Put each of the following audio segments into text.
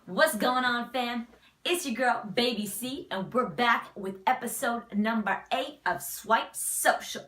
What's going on, fam? It's your girl, Baby C, and we're back with episode number 8 of Swipe Social.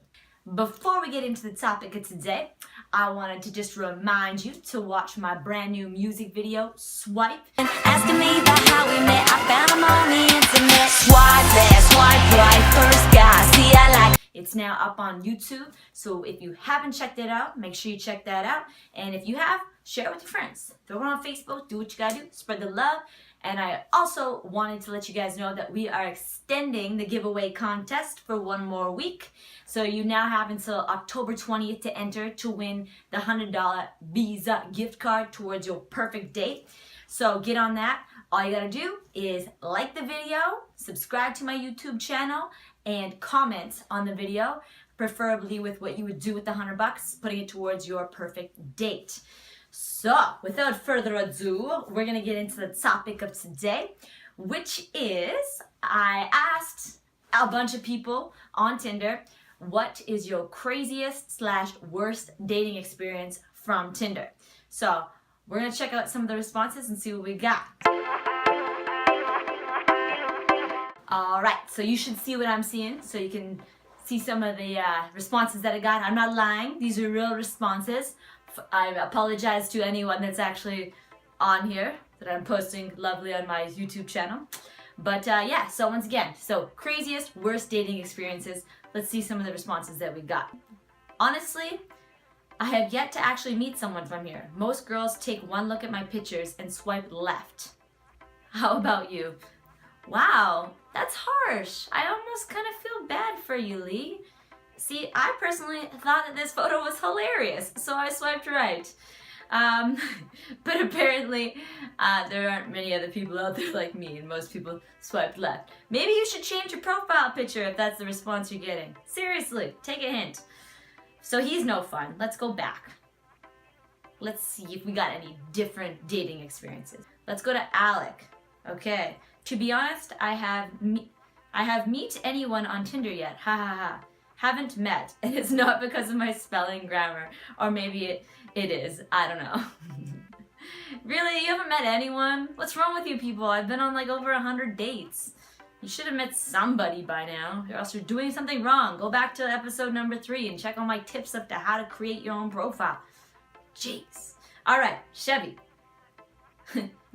Before we get into the topic of today, I wanted to just remind you to watch my brand new music video, Swipe. Asking me about how we met, I found him on the internet. Swipe left, swipe right, first guy, see I like. It's now up on YouTube, so if you haven't checked it out, make sure you check that out. And if you have, share it with your friends. Throw it on Facebook, do what you gotta do, spread the love. And I also wanted to let you guys know that we are extending the giveaway contest for one more week. So you now have until October 20th to enter to win the $100 Visa gift card towards your perfect date. So get on that. All you gotta do is like the video, subscribe to my YouTube channel, and comment on the video, preferably with what you would do with the $100, putting it towards your perfect date. So, without further ado, we're going to get into the topic of today, which is, I asked a bunch of people on Tinder, what is your craziest / worst dating experience from Tinder? So, we're going to check out some of the responses and see what we got. Alright, so you should see what I'm seeing, so you can see some of the responses that I got. I'm not lying, these are real responses. I apologize to anyone that's actually on here that I'm posting lovely on my YouTube channel. But yeah, so once again, craziest, worst dating experiences. Let's see some of the responses that we got. Honestly, I have yet to actually meet someone from here. Most girls take one look at my pictures and swipe left. How about you? Wow, that's harsh. I almost kind of feel bad for you, Lee. See, I personally thought that this photo was hilarious, so I swiped right. But apparently, there aren't many other people out there like me, and most people swiped left. Maybe you should change your profile picture if that's the response you're getting. Seriously, take a hint. So he's no fun. Let's go back. Let's see if we got any different dating experiences. Let's go to Alec. Okay. To be honest, I have meet anyone on Tinder yet. Ha ha ha. Haven't met, and it's not because of my spelling, grammar, or maybe it is. I don't know. Really? You haven't met anyone? What's wrong with you people? I've been on like over 100 dates. You should have met somebody by now, or else you're doing something wrong. Go back to episode number 3 and check all my tips up to how to create your own profile. Jeez. Alright, Chevy.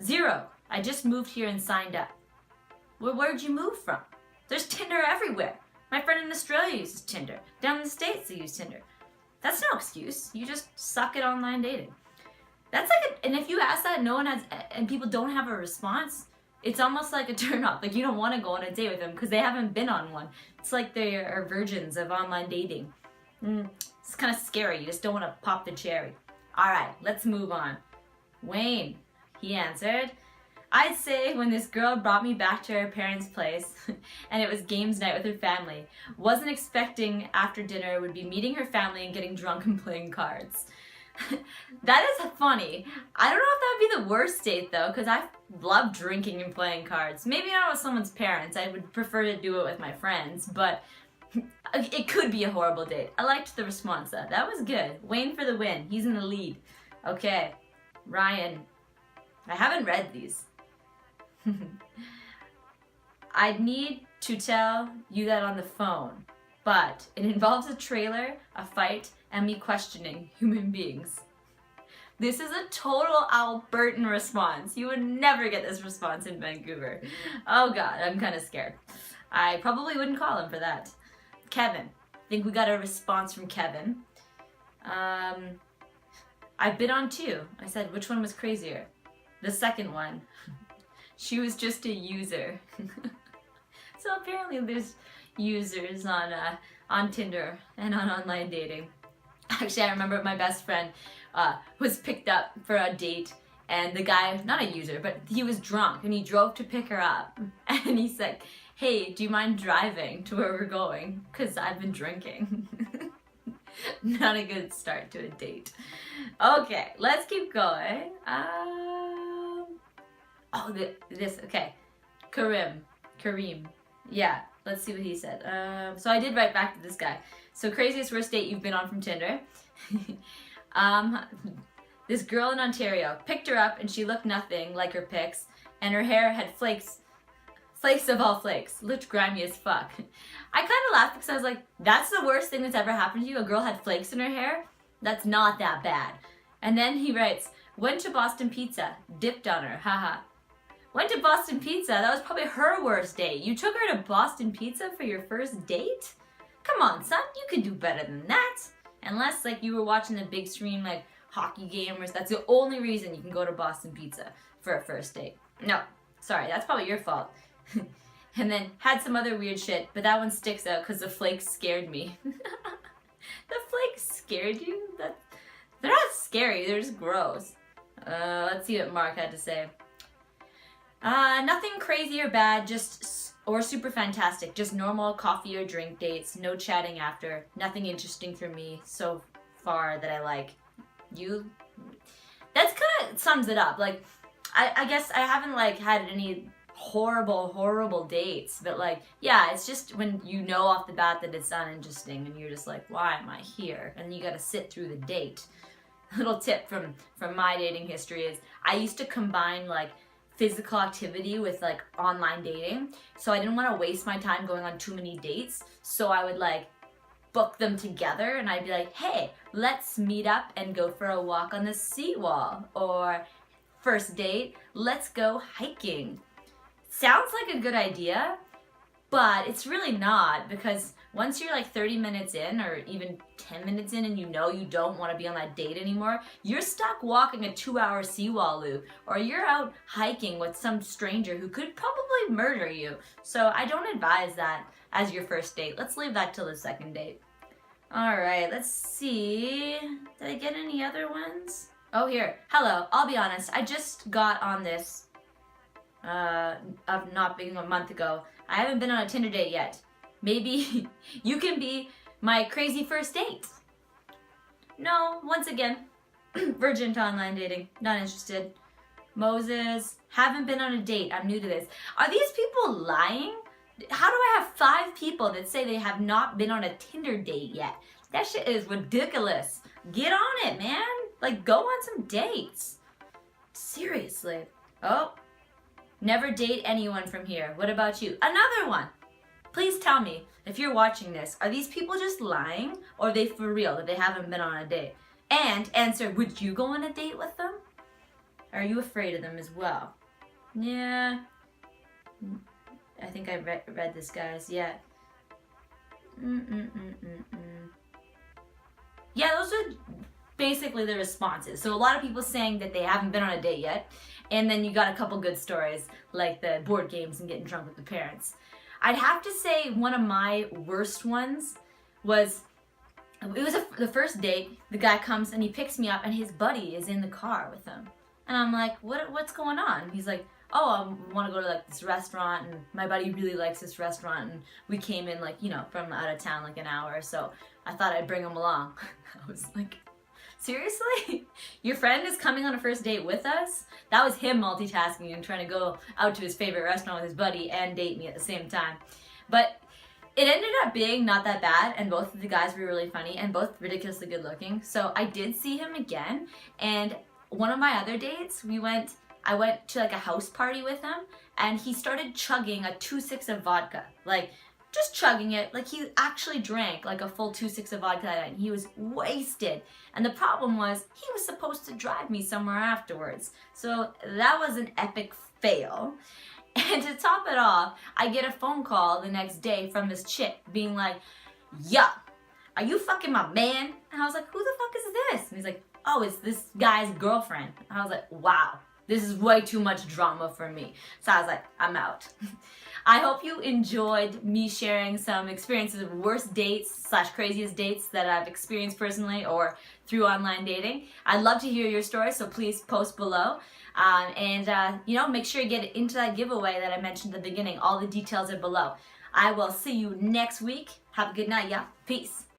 0. I just moved here and signed up. Well, where'd you move from? There's Tinder everywhere. My friend in Australia uses Tinder. Down in the States, they use Tinder. That's no excuse. You just suck at online dating. That's like and if you ask that, no one has, and people don't have a response, it's almost like a turn off. Like you don't want to go on a date with them because they haven't been on one. It's like they are virgins of online dating. It's kind of scary. You just don't want to pop the cherry. All right, let's move on. Wayne, he answered, I'd say when this girl brought me back to her parents' place and it was games night with her family. Wasn't expecting after dinner would be meeting her family and getting drunk and playing cards. That is funny. I don't know if that would be the worst date though, because I love drinking and playing cards. Maybe not with someone's parents. I would prefer to do it with my friends, but it could be a horrible date. I liked the response though. That was good. Wayne for the win. He's in the lead. Okay, Ryan. I haven't read these. I'd need to tell you that on the phone, but it involves a trailer, a fight, and me questioning human beings. This is a total Albertan response. You would never get this response in Vancouver. Oh god, I'm kind of scared. I probably wouldn't call him for that. Kevin. I think we got a response from Kevin. I've been on 2. I said, which one was crazier? The second one. She was just a user. So apparently there's users on Tinder and on online dating. Actually, I remember my best friend was picked up for a date, and the guy, not a user, but he was drunk and he drove to pick her up. And he said, hey, do you mind driving to where we're going? Because I've been drinking. Not a good start to a date. Okay, let's keep going. Okay. Kareem. Yeah, let's see what he said. So I did write back to this guy. So craziest worst date you've been on from Tinder. This girl in Ontario picked her up and she looked nothing like her pics, and her hair had flakes of all flakes. Looked grimy as fuck. I kind of laughed because I was like, that's the worst thing that's ever happened to you? A girl had flakes in her hair? That's not that bad. And then he writes, went to Boston Pizza, dipped on her, haha. Went to Boston Pizza, that was probably her worst date. You took her to Boston Pizza for your first date? Come on, son, you could do better than that. Unless like you were watching the big screen like hockey game, or that's the only reason you can go to Boston Pizza for a first date. No, sorry, that's probably your fault. And then had some other weird shit, but that one sticks out because the flakes scared me. The flakes scared you? They're not scary, they're just gross. Let's see what Mark had to say. Nothing crazy or bad, or super fantastic, just normal coffee or drink dates, no chatting after, nothing interesting for me so far that I like. You? That's kind of sums it up. Like, I guess I haven't like had any horrible dates, but like, yeah, it's just when you know off the bat that it's uninteresting and you're just like, why am I here? And you gotta sit through the date. Little tip from my dating history is I used to combine like physical activity with like online dating, so I didn't want to waste my time going on too many dates, so I would like book them together and I'd be like, hey, let's meet up and go for a walk on the seawall, or first date, let's go hiking. Sounds like a good idea, but it's really not, because once you're like 30 minutes in or even 10 minutes in and you know you don't want to be on that date anymore, you're stuck walking a 2-hour seawall loop, or you're out hiking with some stranger who could probably murder you. So I don't advise that as your first date. Let's leave that till the second date. All right, let's see. Did I get any other ones? Oh, here. Hello, I'll be honest. I just got on this of not being a month ago. I haven't been on a Tinder date yet. Maybe you can be my crazy first date. No, once again, virgin to online dating. Not interested. Moses, haven't been on a date. I'm new to this. Are these people lying? How do I have 5 people that say they have not been on a Tinder date yet? That shit is ridiculous. Get on it, man. Like, go on some dates. Seriously. Oh, never date anyone from here. What about you? Another one. Please tell me, if you're watching this, are these people just lying, or are they for real that they haven't been on a date? And answer, would you go on a date with them? Are you afraid of them as well? Yeah. I think I read this, guys. Yeah. Yeah, those are basically the responses. So a lot of people saying that they haven't been on a date yet, and then you got a couple good stories, like the board games and getting drunk with the parents. I'd have to say one of my worst ones was, the first date. The guy comes and he picks me up and his buddy is in the car with him. And I'm like, what's going on? He's like, oh, I want to go to like this restaurant, and my buddy really likes this restaurant, and we came in like, you know, from out of town like an hour, so I thought I'd bring him along. I was like, seriously? Your friend is coming on a first date with us? That was him multitasking and trying to go out to his favorite restaurant with his buddy and date me at the same time. But it ended up being not that bad, and both of the guys were really funny and both ridiculously good looking. So I did see him again, and one of my other dates, I went to like a house party with him, and he started chugging a 2.6 of vodka. Like, just chugging it. Like, he actually drank like a full 2.6 of vodka that night, and he was wasted. And the problem was, he was supposed to drive me somewhere afterwards. So that was an epic fail. And to top it off, I get a phone call the next day from this chick being like, "Yup, are you fucking my man?" And I was like, "Who the fuck is this?" And he's like, "Oh, it's this guy's girlfriend." And I was like, wow, this is way too much drama for me. So I was like, I'm out. I hope you enjoyed me sharing some experiences of worst dates / craziest dates that I've experienced personally or through online dating. I'd love to hear your story, so please post below. You know, make sure you get into that giveaway that I mentioned at the beginning. All the details are below. I will see you next week. Have a good night, yeah. Peace.